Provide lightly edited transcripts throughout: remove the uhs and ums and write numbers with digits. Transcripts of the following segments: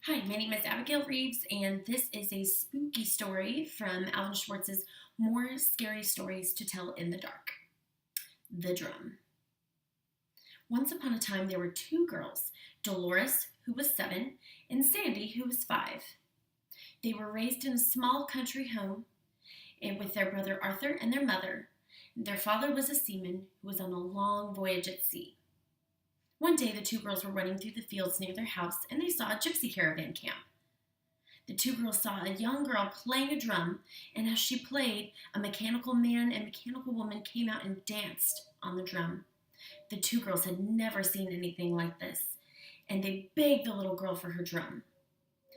Hi, my name is Abigail Reeves, and this is a spooky story from Alan Schwartz's More Scary Stories to Tell in the Dark. The Drum. Once upon a time, there were two girls, Dolores, who was 7, and Sandy, who was 5. They were raised in a small country home and with their brother Arthur and their mother. Their father was a seaman who was on a long voyage at sea. One day, the two girls were running through the fields near their house, and they saw a gypsy caravan camp. The two girls saw a young girl playing a drum, and as she played, a mechanical man and mechanical woman came out and danced on the drum. The two girls had never seen anything like this, and they begged the little girl for her drum.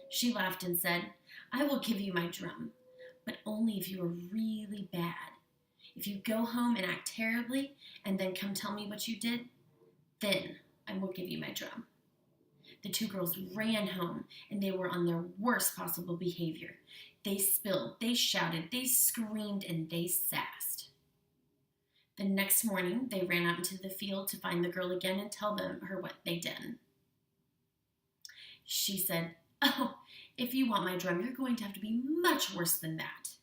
She laughed and said, "I will give you my drum, but only if you are really bad. If you go home and act terribly, and then come tell me what you did, then I will give you my drum." The two girls ran home, and they were on their worst possible behavior. They spilled, they shouted, they screamed, and they sassed. The next morning, they ran out into the field to find the girl again and tell her what they did. She said, "Oh, if you want my drum, you're going to have to be much worse than that."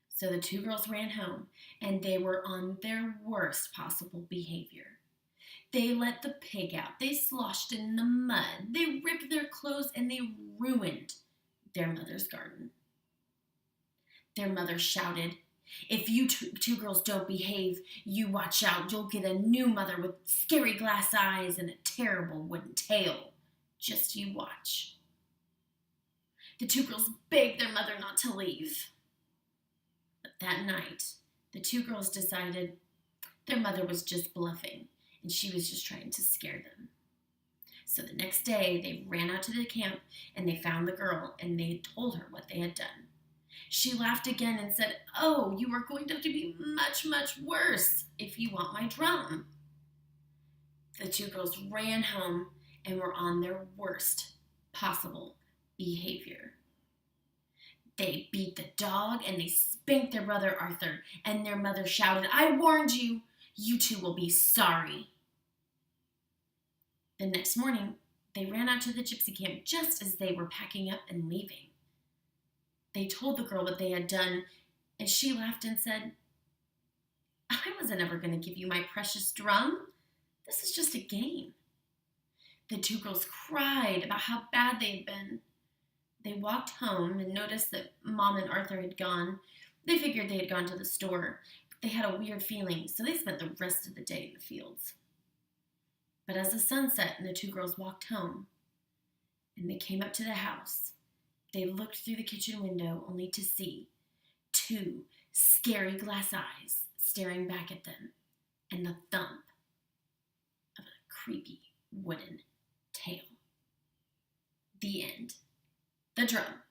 So the two girls ran home, and they were on their worst possible behavior. They let the pig out. They sloshed in the mud. They ripped their clothes, and they ruined their mother's garden. Their mother shouted, "If you two girls don't behave, you watch out. You'll get a new mother with scary glass eyes and a terrible wooden tail. Just you watch." The two girls begged their mother not to leave. But that night, the two girls decided their mother was just bluffing, and she was just trying to scare them. So the next day, they ran out to the camp, and they found the girl, and they told her what they had done. She laughed again and said, "Oh, you are going to have to be much, much worse if you want my drum." The two girls ran home and were on their worst possible behavior. They beat the dog, and they spanked their brother Arthur, and their mother shouted, "I warned you! You two will be sorry." The next morning, they ran out to the gypsy camp just as they were packing up and leaving. They told the girl what they had done, and she laughed and said, "I wasn't ever going to give you my precious drum. This is just a game." The two girls cried about how bad they had been. They walked home and noticed that Mom and Arthur had gone. They figured they had gone to the store. They had a weird feeling, so they spent the rest of the day in the fields. But as the sun set and the two girls walked home, and they came up to the house, they looked through the kitchen window only to see two scary glass eyes staring back at them and the thump of a creepy wooden tail. The end. The Drum.